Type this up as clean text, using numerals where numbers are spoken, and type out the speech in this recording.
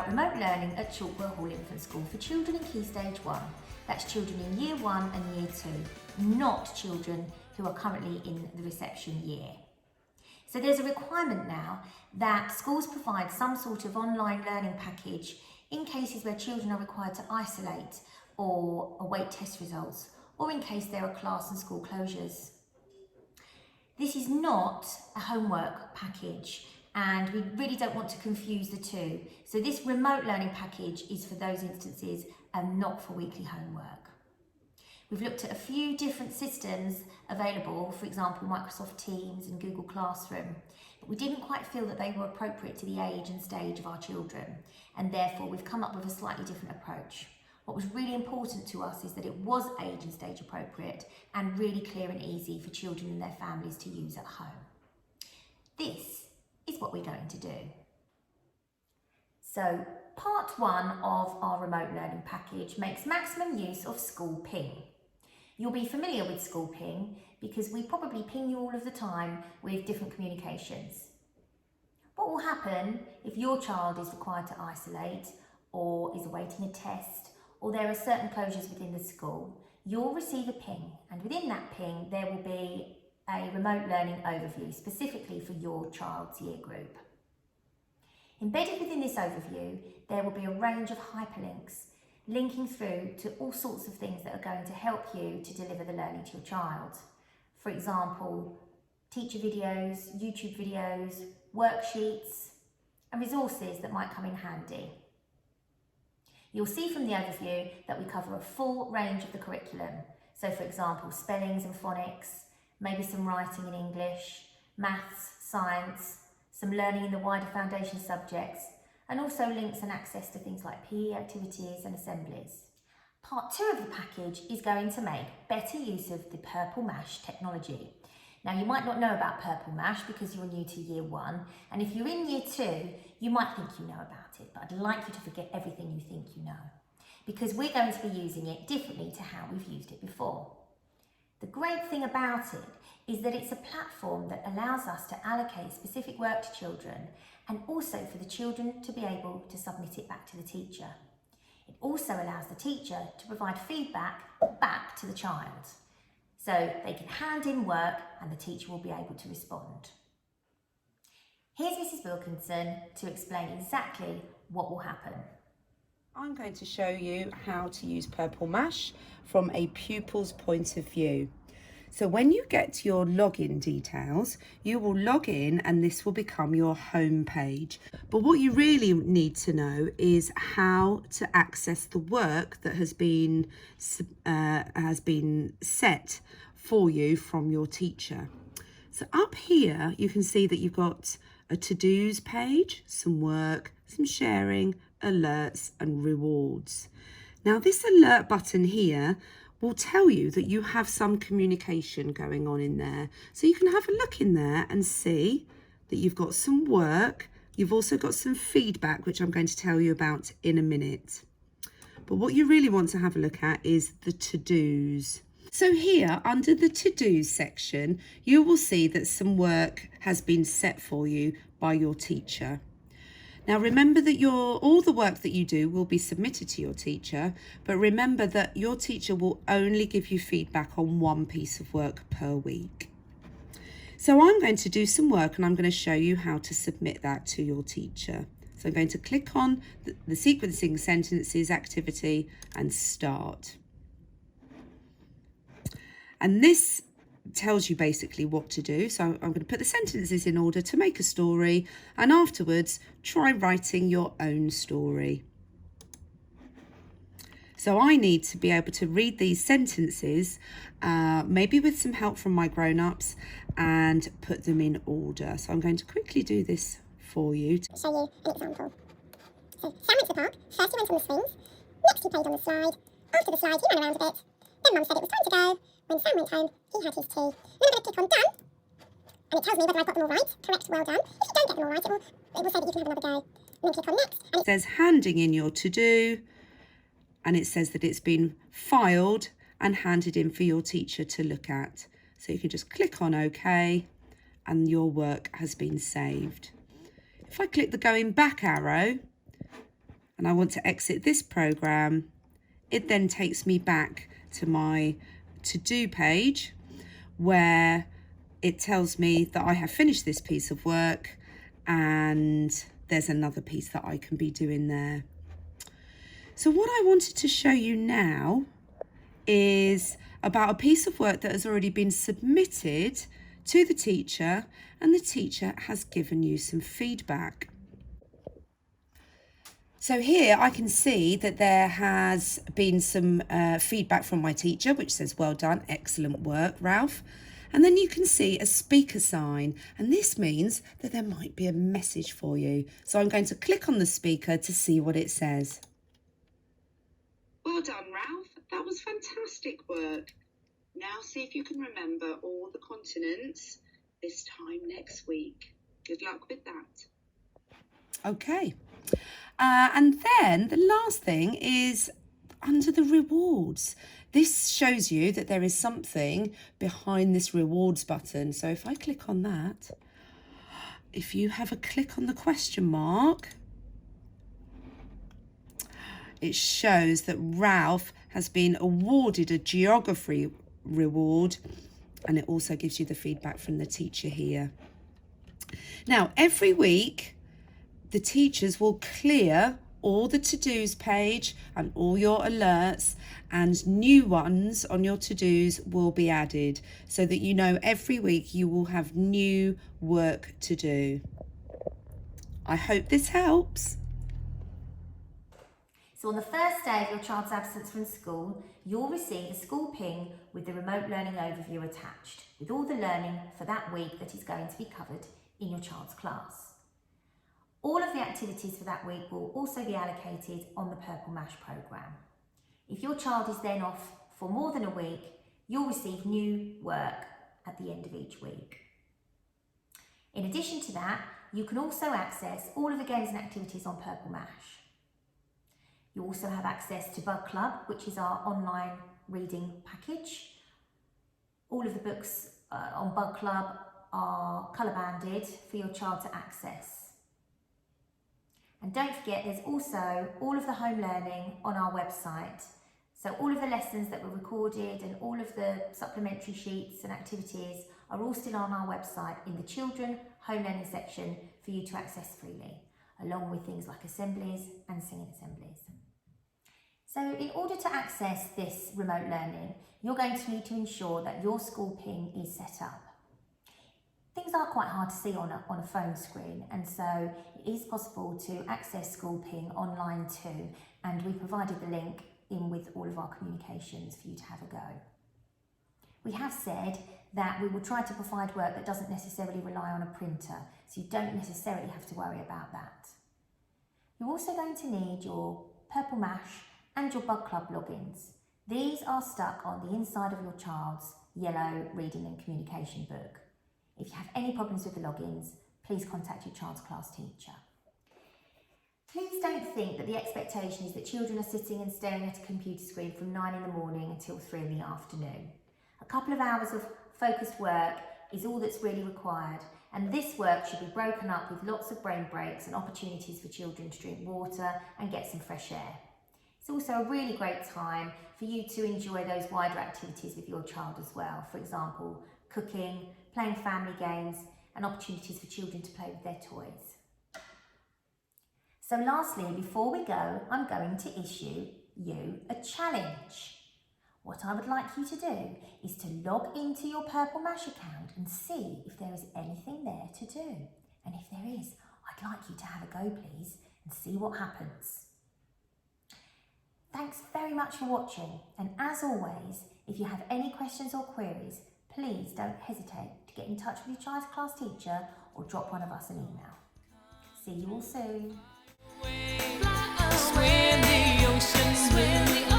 about remote learning at Chalkwell Hall Infant School for children in Key Stage 1. That's children in Year 1 and Year 2, not children who are currently in the reception year. So there's a requirement now that schools provide some sort of online learning package in cases where children are required to isolate or await test results, or in case there are class and school closures. This is not a homework package, and we really don't want to confuse the two. So this remote learning package is for those instances and not for weekly homework. We've looked at a few different systems available, for example, Microsoft Teams and Google Classroom, but we didn't quite feel that they were appropriate to the age and stage of our children, and therefore we've come up with a slightly different approach. What was really important to us is that it was age and stage appropriate and really clear and easy for children and their families to use at home. This is what we're going to do. So, part 1 of our remote learning package makes maximum use of school ping. You'll be familiar with school ping because we probably ping you all of the time with different communications. What will happen if your child is required to isolate or is awaiting a test, or there are certain closures within the school? You'll receive a ping, and within that ping there will be a remote learning overview specifically for your child's year group. Embedded within this overview, there will be a range of hyperlinks linking through to all sorts of things that are going to help you to deliver the learning to your child. For example, teacher videos, YouTube videos, worksheets, and resources that might come in handy. You'll see from the overview that we cover a full range of the curriculum. So for example, spellings and phonics, maybe some writing in English, maths, science, some learning in the wider foundation subjects, and also links and access to things like PE activities and assemblies. Part 2 of the package is going to make better use of the Purple Mash technology. Now, you might not know about Purple Mash because you're new to Year 1, and if you're in Year 2, you might think you know about it, but I'd like you to forget everything you think you know, because we're going to be using it differently to how we've used it before. The great thing about it is that it's a platform that allows us to allocate specific work to children, and also for the children to be able to submit it back to the teacher. It also allows the teacher to provide feedback back to the child. So they can hand in work and the teacher will be able to respond. Here's Mrs. Wilkinson to explain exactly what will happen. I'm going to show you how to use Purple Mash from a pupil's point of view. So when you get your login details, you will log in and this will become your home page. But what you really need to know is how to access the work that has been set for you from your teacher. So up here, you can see that you've got a to-dos page, some work, some sharing, alerts and rewards. Now this alert button here will tell you that you have some communication going on in there. So you can have a look in there and see that you've got some work. You've also got some feedback, which I'm going to tell you about in a minute. But what you really want to have a look at is the to-dos. So here under the to-dos section, you will see that some work has been set for you by your teacher. Now remember that all the work that you do will be submitted to your teacher, but remember that your teacher will only give you feedback on one piece of work per week. So I'm going to do some work and I'm going to show you how to submit that to your teacher. So I'm going to click on the sequencing sentences activity and start. And this tells you basically what to do. So I'm going to put the sentences in order to make a story, and afterwards try writing your own story. So I need to be able to read these sentences, maybe with some help from my grown-ups, and put them in order. So I'm going to quickly do this for you. To show you an example. So Sam went to the park, first he went on the swings, next he played on the slide, after the slide he ran around a bit, then Mum said it was time to go. When Sam went home, he had his tea. Then I'm going to click on done, and it tells me whether I've got them all right. Correct, well done. If you don't get them all right, it will say that you can have another go. And then click on next. And it says handing in your to-do, and it says that it's been filed and handed in for your teacher to look at. So you can just click on OK, and your work has been saved. If I click the going back arrow, and I want to exit this program, it then takes me back to my to-do page where it tells me that I have finished this piece of work and there's another piece that I can be doing there. So what I wanted to show you now is about a piece of work that has already been submitted to the teacher, and the teacher has given you some feedback. So here I can see that there has been some feedback from my teacher, which says, well done, excellent work, Ralph. And then you can see a speaker sign, and this means that there might be a message for you. So I'm going to click on the speaker to see what it says. Well done, Ralph. That was fantastic work. Now see if you can remember all the continents this time next week. Good luck with that. Okay. And then the last thing is under the rewards. This shows you that there is something behind this rewards button. So if I click on that, if you have a click on the question mark, it shows that Ralph has been awarded a geography reward, and it also gives you the feedback from the teacher here. Now, every week, the teachers will clear all the to-dos page and all your alerts, and new ones on your to-dos will be added so that you know every week you will have new work to do. I hope this helps. So on the first day of your child's absence from school, you'll receive a school ping with the remote learning overview attached, with all the learning for that week that is going to be covered in your child's class. All of the activities for that week will also be allocated on the Purple Mash programme. If your child is then off for more than a week, you'll receive new work at the end of each week. In addition to that, you can also access all of the games and activities on Purple Mash. You also have access to Bug Club, which is our online reading package. All of the books on Bug Club are colour banded for your child to access. And don't forget, there's also all of the home learning on our website. So all of the lessons that were recorded and all of the supplementary sheets and activities are all still on our website in the Children Home Learning section for you to access freely, along with things like assemblies and singing assemblies. So in order to access this remote learning, you're going to need to ensure that your school ping is set up. Things are quite hard to see on a phone screen, and so it is possible to access school ping online too, and we provided the link in with all of our communications for you to have a go. We have said that we will try to provide work that doesn't necessarily rely on a printer, so you don't necessarily have to worry about that. You're also going to need your Purple Mash and your Bug Club logins. These are stuck on the inside of your child's yellow reading and communication book. If you have any problems with the logins, please contact your child's class teacher. Please don't think that the expectation is that children are sitting and staring at a computer screen from 9 in the morning until 3 in the afternoon. A couple of hours of focused work is all that's really required, and this work should be broken up with lots of brain breaks and opportunities for children to drink water and get some fresh air. It's also a really great time for you to enjoy those wider activities with your child as well. For example, cooking, playing family games, and opportunities for children to play with their toys. So lastly, before we go, I'm going to issue you a challenge. What I would like you to do is to log into your Purple Mash account and see if there is anything there to do. And if there is, I'd like you to have a go, please, and see what happens. Thanks very much for watching, and as always, if you have any questions or queries, please don't hesitate to get in touch with your child's class teacher or drop one of us an email. See you all soon. Swim the ocean, swim the